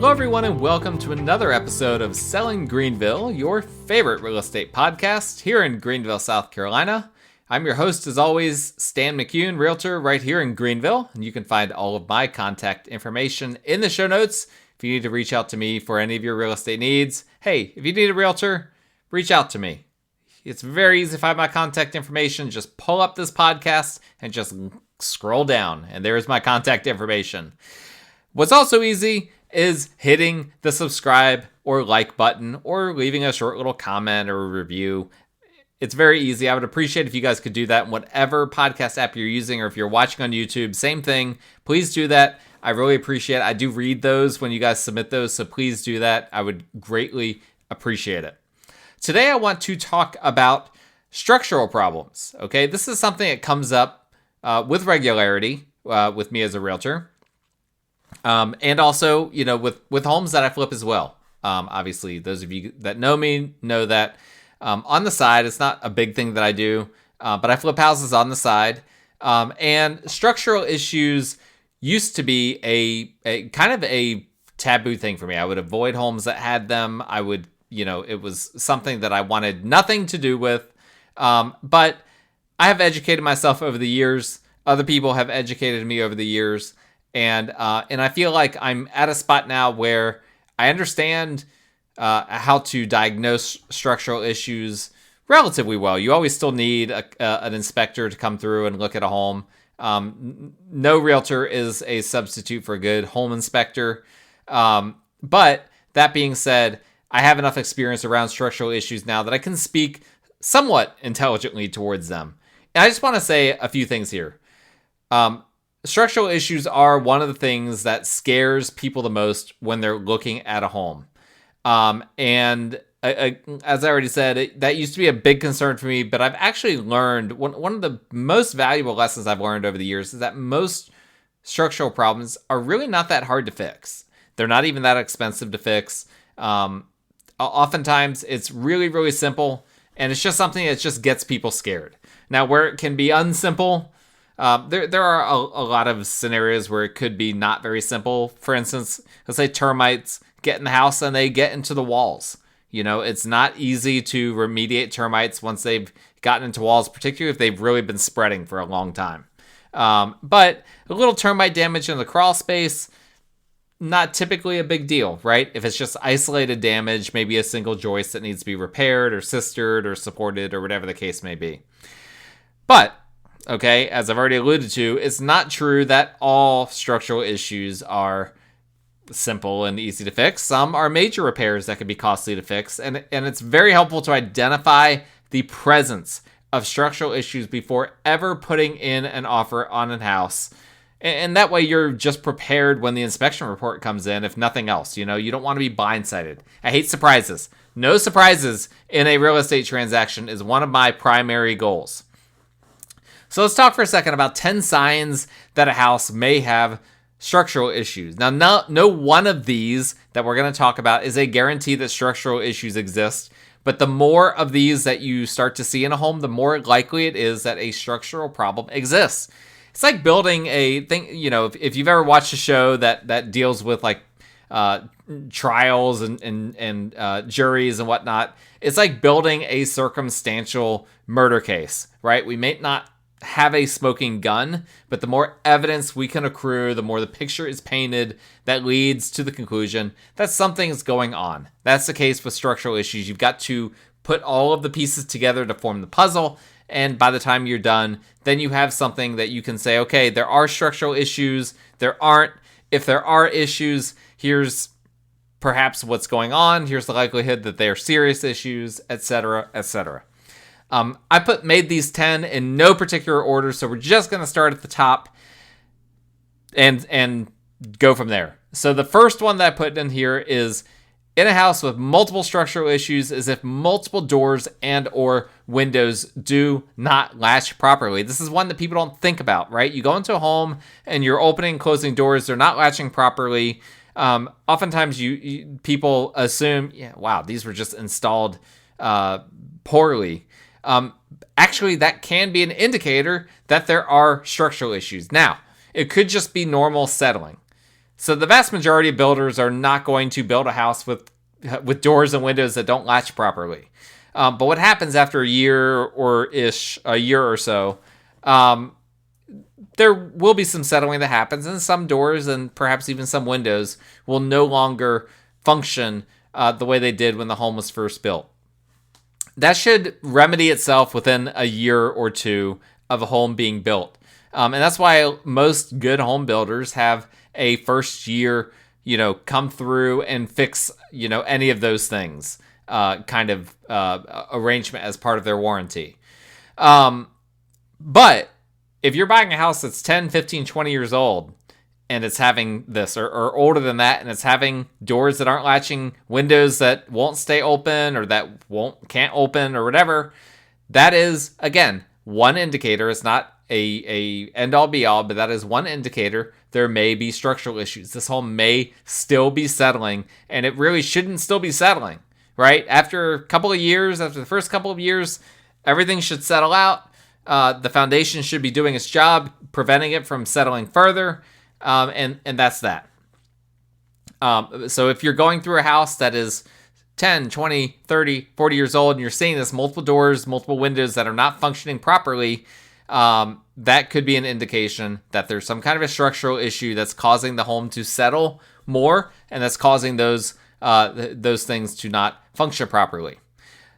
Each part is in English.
Hello, everyone, and welcome to another episode of Selling Greenville, your favorite real estate podcast here in Greenville, South Carolina. I'm your host, as always, Stan McCune, realtor right here in Greenville, and you can find all of my contact information in the show notes if you need to reach out to me for any of your real estate needs. Hey, if you need a realtor, reach out to me. It's very easy to find my contact information. Just pull up this podcast and just scroll down, and there's my contact information. What's also easy is hitting the subscribe or like button or leaving a short little comment or a review. It's very easy. I would appreciate if you guys could do that in whatever podcast app you're using, or if you're watching on YouTube, same thing. Please do that. I really appreciate it. I do read those when you guys submit those, so please do that. I would greatly appreciate it. Today, I want to talk about structural problems. Okay, this is something that comes up with regularity with me as a realtor. And also, with homes that I flip as well. Obviously, those of you that know me know that on the side, it's not a big thing that I do, but I flip houses on the side. And structural issues used to be a kind of a taboo thing for me. I would avoid homes that had them. I would, it was something that I wanted nothing to do with. But I have educated myself over the years. Other people have educated me over the years. And I feel like I'm at a spot now where I understand how to diagnose structural issues relatively well. You always still need an inspector to come through and look at a home. No realtor is a substitute for a good home inspector. But that being said, I have enough experience around structural issues now that I can speak somewhat intelligently towards them. And I just want to say a few things here. Structural issues are one of the things that scares people the most when they're looking at a home. And as I already said, that used to be a big concern for me, but I've actually learned, one of the most valuable lessons I've learned over the years is that most structural problems are really not that hard to fix. They're not even that expensive to fix. Oftentimes, it's really, really simple, and it's just something that just gets people scared. Now, where it can be unsimple, there are a lot of scenarios where it could be not very simple. For instance, let's say termites get in the house and they get into the walls. It's not easy to remediate termites once they've gotten into walls, particularly if they've really been spreading for a long time. But a little termite damage in the crawl space, not typically a big deal, right? If it's just isolated damage, maybe a single joist that needs to be repaired or sistered or supported or whatever the case may be. But okay, as I've already alluded to, it's not true that all structural issues are simple and easy to fix. Some are major repairs that can be costly to fix, and it's very helpful to identify the presence of structural issues before ever putting in an offer on a house. And that way you're just prepared when the inspection report comes in, if nothing else. You don't want to be blindsided. I hate surprises. No surprises in a real estate transaction is one of my primary goals. So let's talk for a second about 10 signs that a house may have structural issues. Now, no one of these that we're going to talk about is a guarantee that structural issues exist, but the more of these that you start to see in a home, the more likely it is that a structural problem exists. It's like building a thing, if you've ever watched a show that deals with like trials and juries and whatnot, it's like building a circumstantial murder case, right? We may not have a smoking gun, but the more evidence we can accrue, the more the picture is painted that leads to the conclusion that something is going on. That's the case with structural issues. You've got to put all of the pieces together to form the puzzle, and by the time you're done, then you have something that you can say, okay, there are structural issues, there aren't. If there are issues, here's perhaps what's going on, here's the likelihood that they are serious issues, etc., etc. I made these 10 in no particular order, so we're just going to start at the top and go from there. So the first one that I put in here is, in a house with multiple structural issues, is if multiple doors and or windows do not latch properly. This is one that people don't think about, right? You go into a home and you're opening and closing doors, they're not latching properly. Oftentimes people assume, wow, these were just installed poorly. Actually, that can be an indicator that there are structural issues. Now, it could just be normal settling. So the vast majority of builders are not going to build a house with doors and windows that don't latch properly. But what happens after a year or so, there will be some settling that happens, and some doors and perhaps even some windows will no longer function the way they did when the home was first built. That should remedy itself within a year or two of a home being built. And that's why most good home builders have a first year, come through and fix, any of those things, arrangement as part of their warranty. But if you're buying a house that's 10, 15, 20 years old and it's having this, or older than that, and it's having doors that aren't latching, windows that won't stay open or that can't open or whatever, that is, again, one indicator. It's not a end all be all, but that is one indicator there may be structural issues. This home may still be settling, and it really shouldn't still be settling, right? After the first couple of years, everything should settle out. The foundation should be doing its job, preventing it from settling further, and that's that. So if you're going through a house that is 10, 20, 30, 40 years old, and you're seeing this multiple doors, multiple windows that are not functioning properly, that could be an indication that there's some kind of a structural issue that's causing the home to settle more, and that's causing those things to not function properly.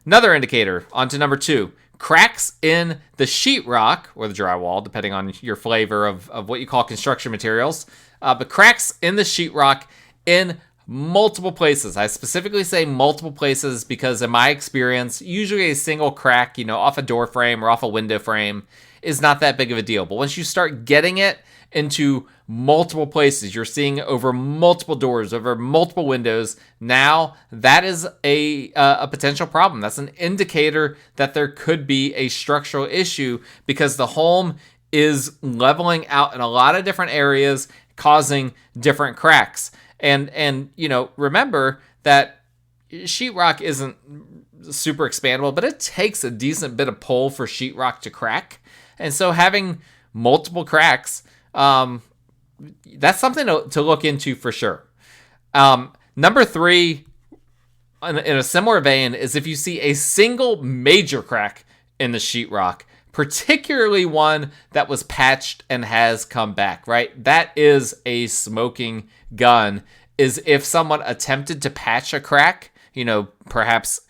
Another indicator, on to number 2, cracks in the sheetrock or the drywall, depending on your flavor of what you call construction materials, but cracks in the sheetrock in multiple places. I specifically say multiple places because in my experience, usually a single crack, off a door frame or off a window frame is not that big of a deal. But once you start getting it into multiple places, you're seeing over multiple doors, over multiple windows, now that is a potential problem. That's an indicator that there could be a structural issue because the home is leveling out in a lot of different areas, causing different cracks. And remember that sheetrock isn't super expandable, but it takes a decent bit of pull for sheetrock to crack. And so having multiple cracks, that's something to look into for sure. Number 3, in a similar vein, is if you see a single major crack in the sheetrock, particularly one that was patched and has come back, right? That is a smoking gun, is if someone attempted to patch a crack, perhaps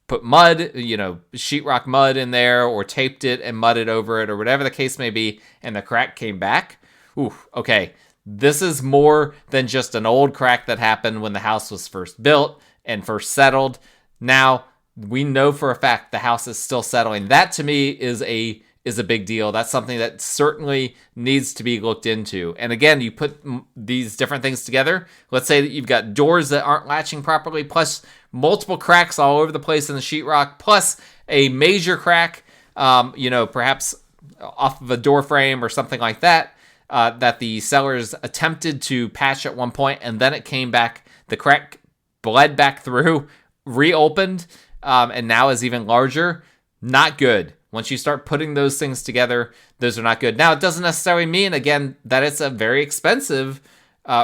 put mud, sheetrock mud in there, or taped it and mudded over it, or whatever the case may be, and the crack came back. Ooh, okay. This is more than just an old crack that happened when the house was first built and first settled. Now, we know for a fact the house is still settling. That to me is a big deal. That's something that certainly needs to be looked into. And again, you put these different things together. Let's say that you've got doors that aren't latching properly, plus multiple cracks all over the place in the sheetrock, plus a major crack, perhaps off of a door frame or something like that, that the sellers attempted to patch at one point, and then it came back, the crack bled back through, reopened, and now is even larger. Not good. Once you start putting those things together, those are not good. Now, it doesn't necessarily mean, again, that it's a very expensive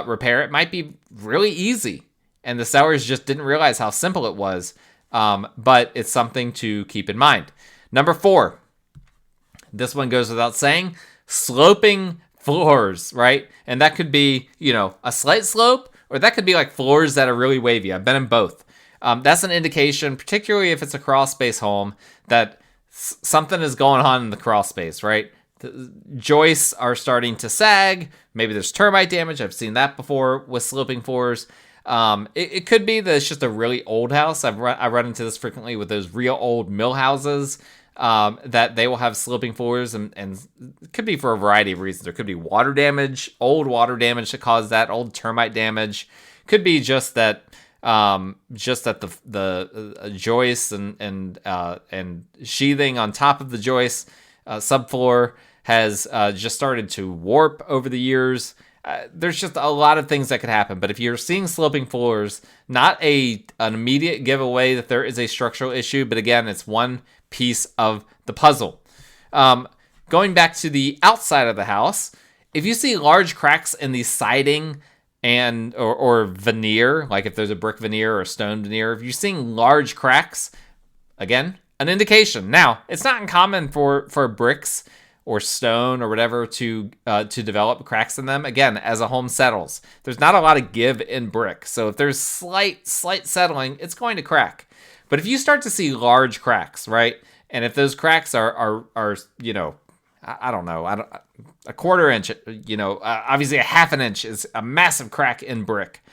repair. It might be really easy, and the sellers just didn't realize how simple it was, but it's something to keep in mind. Number 4, this one goes without saying, sloping floors, right? And that could be, a slight slope, or that could be like floors that are really wavy. I've been in both. That's an indication, particularly if it's a crawl space home, that something is going on in the crawl space, right? The joists are starting to sag. Maybe there's termite damage. I've seen that before with sloping floors. It could be that it's just a really old house. I run into this frequently with those real old mill houses, that they will have sloping floors, and it could be for a variety of reasons. There could be water damage, old water damage that caused that, old termite damage. Could be just that the joists and sheathing on top of the joists, subfloor has just started to warp over the years. There's just a lot of things that could happen. But if you're seeing sloping floors, not an immediate giveaway that there is a structural issue, but again, it's one piece of the puzzle. Going back to the outside of the house, if you see large cracks in the siding or veneer, like if there's a brick veneer or a stone veneer, if you're seeing large cracks, again, an indication. Now, it's not uncommon for bricks or stone or whatever to develop cracks in them. Again, as a home settles, there's not a lot of give in brick. So if there's slight settling, it's going to crack. But if you start to see large cracks, right? And if those cracks are I don't know, a quarter inch, obviously a half an inch is a massive crack in brick.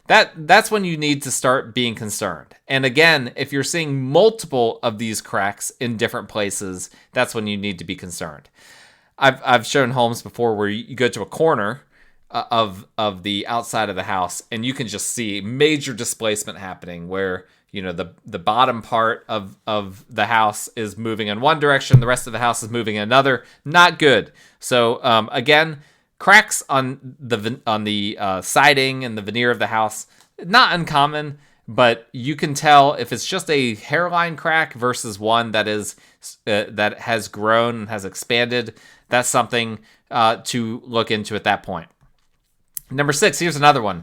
That's when you need to start being concerned. And again, if you're seeing multiple of these cracks in different places, that's when you need to be concerned. I've shown homes before where you go to a corner of the outside of the house and you can just see major displacement happening where the bottom part of the house is moving in one direction, the rest of the house is moving in another. Not good. So again, cracks on the siding and the veneer of the house, not uncommon, but you can tell if it's just a hairline crack versus one that has grown and has expanded. That's something to look into at that point. Number 6, here's another one.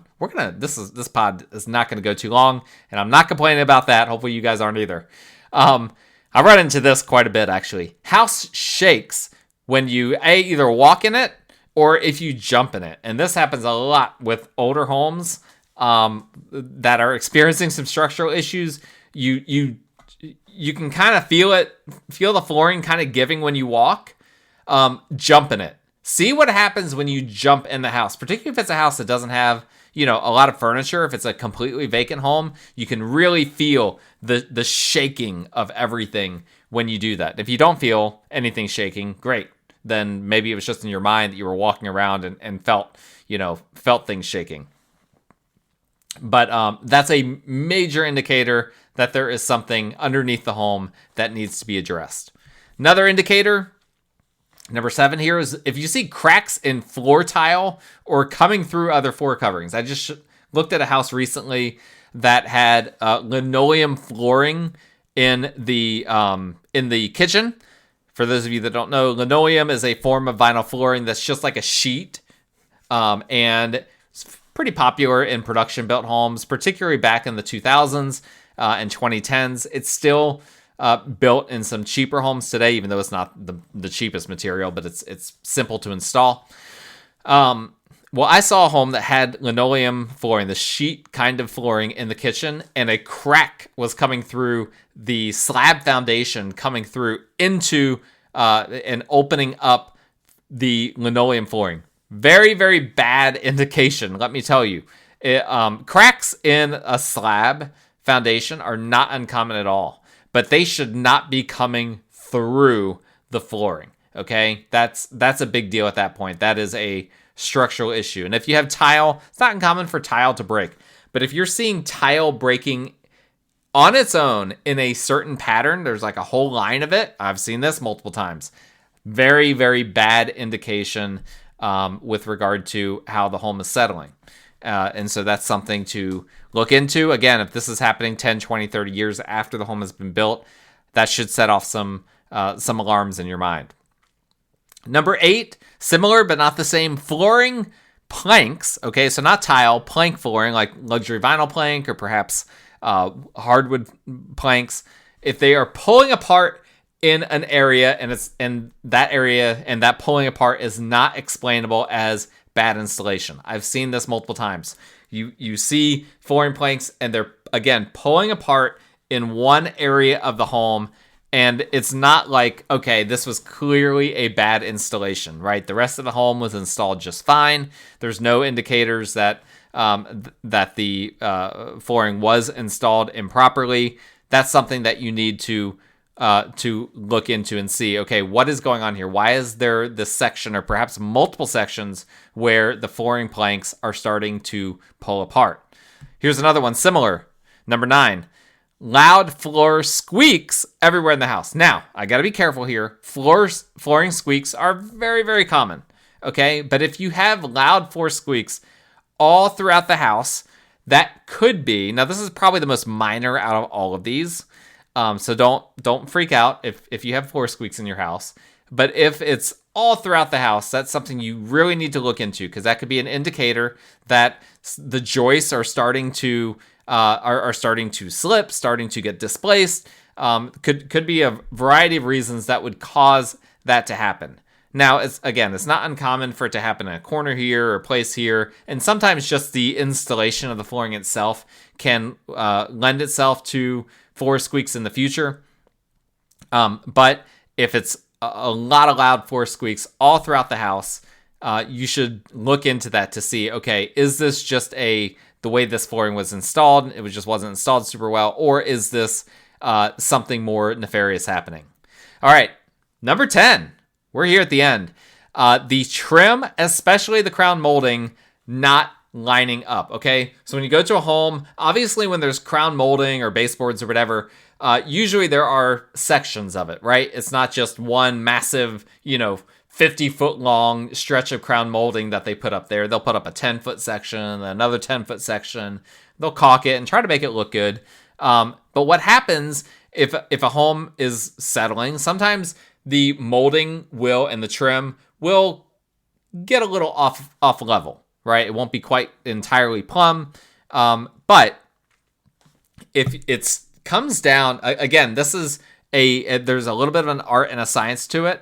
This pod is not gonna go too long, and I'm not complaining about that. Hopefully you guys aren't either. I run into this quite a bit actually. House shakes when you either walk in it or if you jump in it. And this happens a lot with older homes that are experiencing some structural issues. You can kind of feel the flooring kind of giving when you walk. Jump in it. See what happens when you jump in the house, particularly if it's a house that doesn't have, a lot of furniture. If it's a completely vacant home, you can really feel the shaking of everything when you do that. If you don't feel anything shaking, great. Then maybe it was just in your mind that you were walking around and felt things shaking. But that's a major indicator that there is something underneath the home that needs to be addressed. Another indicator, number 7 here, is if you see cracks in floor tile or coming through other floor coverings. I just looked at a house recently that had linoleum flooring in the kitchen. For those of you that don't know, linoleum is a form of vinyl flooring that's just like a sheet, and it's pretty popular in production-built homes, particularly back in the 2000s and 2010s. It's still built in some cheaper homes today, even though it's not the cheapest material, but it's simple to install. Well, I saw a home that had linoleum flooring, the sheet kind of flooring in the kitchen, and a crack was coming through the slab foundation, coming through into and opening up the linoleum flooring. Very, very bad indication, let me tell you. Cracks in a slab foundation are not uncommon at all, but they should not be coming through the flooring, okay? That's a big deal at that point. That is a structural issue. And if you have tile, it's not uncommon for tile to break. But if you're seeing tile breaking on its own in a certain pattern, there's like a whole line of it. I've seen this multiple times. Very, very bad indication with regard to how the home is settling. And so that's something to look into. Again, if this is happening 10, 20, 30 years after the home has been built, that should set off some alarms in your mind. Number 8, similar but not the same, flooring planks. Okay, so not tile, plank flooring, like luxury vinyl plank or perhaps hardwood planks. If they are pulling apart in an area and that pulling apart is not explainable as bad installation. I've seen this multiple times. You see flooring planks and they're, again, pulling apart in one area of the home, and it's not like, okay, this was clearly a bad installation, right? The rest of the home was installed just fine. There's no indicators that the flooring was installed improperly. That's something that you need to look into and see, okay, what is going on here? Why is there this section or perhaps multiple sections where the flooring planks are starting to pull apart? Here's another one similar. Number 9, loud floor squeaks everywhere in the house. Now, I got to be careful here. Flooring squeaks are very, very common, okay? But if you have loud floor squeaks all throughout the house, that could be, now this is probably the most minor out of all of these, so don't freak out if you have floor squeaks in your house. But if it's all throughout the house, that's something you really need to look into, because that could be an indicator that the joists are starting to slip, starting to get displaced. Could be a variety of reasons that would cause that to happen. Now, it's not uncommon for it to happen in a corner here or a place here, and sometimes just the installation of the flooring itself can lend itself to floor squeaks in the future. But if it's a lot of loud floor squeaks all throughout the house, you should look into that to see, okay, is this just the way this flooring was installed? It just wasn't installed super well, or is this something more nefarious happening? All right, number 10. We're here at the end. The trim, especially the crown molding, not lining up, okay? So when you go to a home, obviously when there's crown molding or baseboards or whatever, usually there are sections of it, right? It's not just one massive, 50-foot long stretch of crown molding that they put up there. They'll put up a 10-foot section, another 10-foot section. They'll caulk it and try to make it look good. But what happens if a home is settling, sometimes the molding and the trim will get a little off level, right? It won't be quite entirely plumb. But if it comes down, again, there's a little bit of an art and a science to it.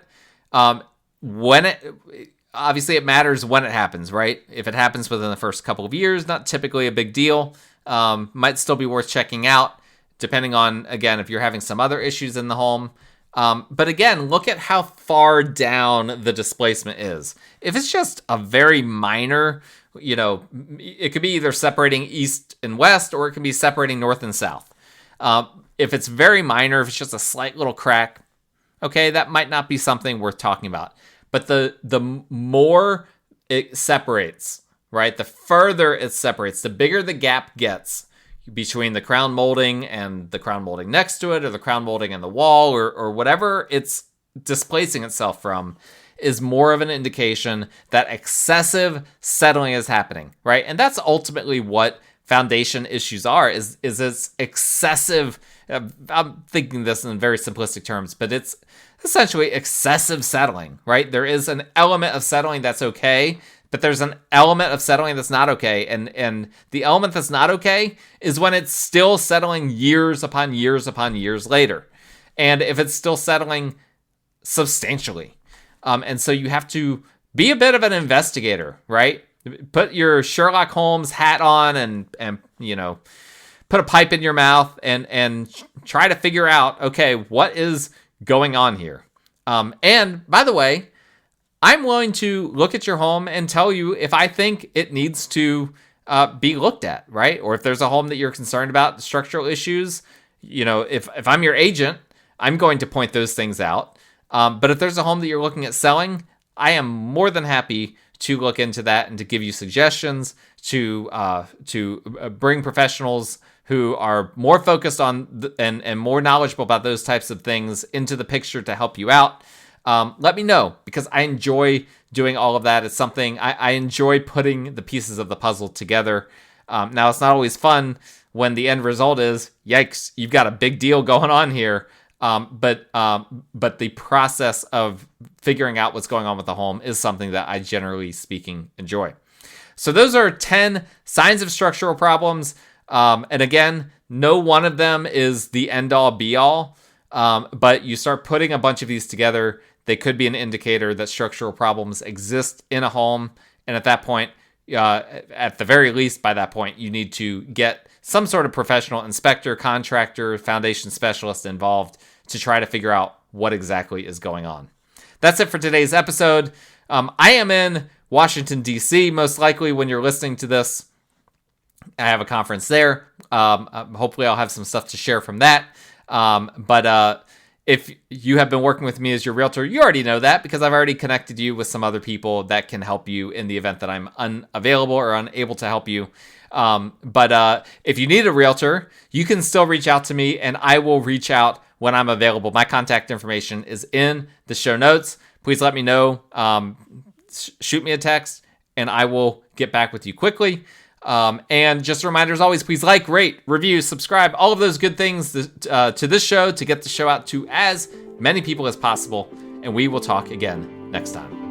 Obviously it matters when it happens, right? If it happens within the first couple of years, not typically a big deal. Might still be worth checking out, depending on, again, if you're having some other issues in the home. But again, look at how far down the displacement is. If it's just a very minor, it could be either separating east and west, or it can be separating north and south. If it's very minor, if it's just a slight little crack, okay, that might not be something worth talking about. But the more it separates, right, the further it separates, the bigger the gap gets between the crown molding and the crown molding next to it, or the crown molding and the wall, or whatever it's displacing itself from, is more of an indication that excessive settling is happening, right? And that's ultimately what foundation issues are, is it's excessive. I'm thinking this in very simplistic terms, but it's essentially excessive settling, right? There is an element of settling that's okay, but there's an element of settling that's not okay. And the element that's not okay is when it's still settling years upon years upon years later. And if it's still settling substantially. And so you have to be a bit of an investigator, right? Put your Sherlock Holmes hat on and put a pipe in your mouth and try to figure out, okay, what is going on here? And by the way, I'm willing to look at your home and tell you if I think it needs to be looked at, right? Or if there's a home that you're concerned about structural issues, if I'm your agent, I'm going to point those things out. But if there's a home that you're looking at selling, I am more than happy to look into that and to give you suggestions, to bring professionals who are more focused on and more knowledgeable about those types of things into the picture to help you out. Let me know, because I enjoy doing all of that. It's something I enjoy putting the pieces of the puzzle together. Now, it's not always fun when the end result is, yikes, you've got a big deal going on here. But the process of figuring out what's going on with the home is something that I, generally speaking, enjoy. So those are 10 signs of structural problems. And again, no one of them is the end-all be-all. But you start putting a bunch of these together, they could be an indicator that structural problems exist in a home. And at that point, at the very least, by that point, you need to get some sort of professional inspector, contractor, foundation specialist involved to try to figure out what exactly is going on. That's it for today's episode. I am in Washington, D.C., most likely when you're listening to this. I have a conference there. Hopefully I'll have some stuff to share from that. But if you have been working with me as your realtor, you already know that, because I've already connected you with some other people that can help you in the event that I'm unavailable or unable to help you. But if you need a realtor, you can still reach out to me, and I will reach out when I'm available. My contact information is in the show notes. Please let me know. Shoot me a text, and I will get back with you quickly. And just a reminder, as always, please like, rate, review, subscribe, all of those good things to this show to get the show out to as many people as possible. and we will talk again next time.